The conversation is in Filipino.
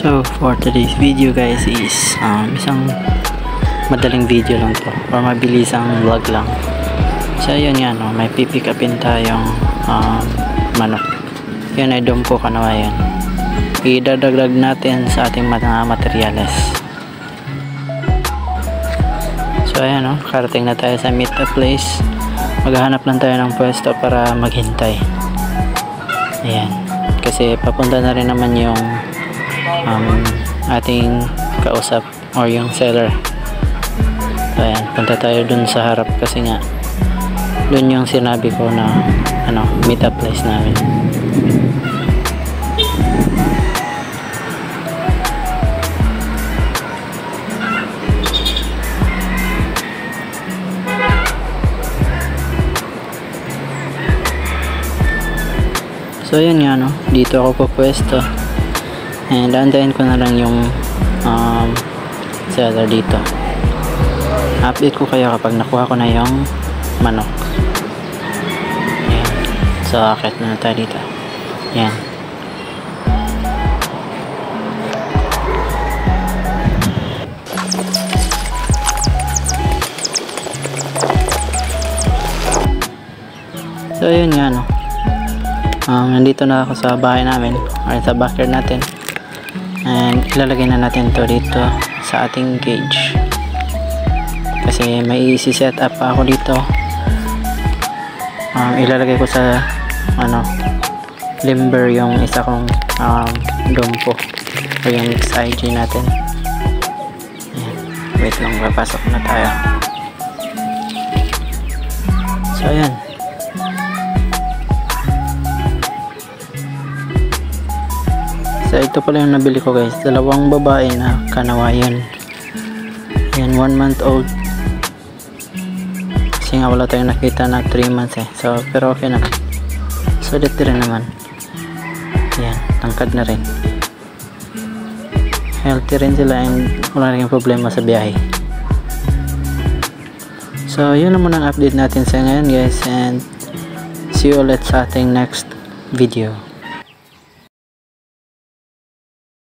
So for today's video guys is isang madaling video lang to or mabilisang vlog lang. So yun nga, no, may pipick upin tayong manok. Yun ay dumpo kanawa yan. Idadagdag natin sa ating mga materyales. So ayan, no, karating na tayo sa meet up place. Maghahanap lang tayo ng pwesto para maghintay. Ayan, kasi papunta na rin naman yung ating kausap or yung seller. So ayan, punta tayo dun sa harap kasi nga dun yung sinabi ko na meet up place namin. So yun nga, no, dito ako pupwesto. And antayin ko na lang yung seller dito. Update ko kayo kapag nakuha ko na yung manok. Ayan. So akit na tayo dito. Ayan. So yun nga, no, nandito na ako sa bahay namin or sa backyard natin. And ilalagay na natin to dito sa ating cage kasi may isi-set up pa ako dito. Ilalagay ko sa limber yung isa kong dumpo o yung XIG natin. Ayan. Wait lang, papasok na tayo. So ayan, so ito pala yung nabili ko guys, dalawang babae na kanawayan. Yan, 1 month old kasi nga wala tayong nakita na 3 months so pero okay naman, sulit rin naman. Yan, tangkad na rin, healthy rin sila and wala rin problema sa biyahe. So yun naman ang update natin sa ngayon guys, and see you ulit sa ating next video.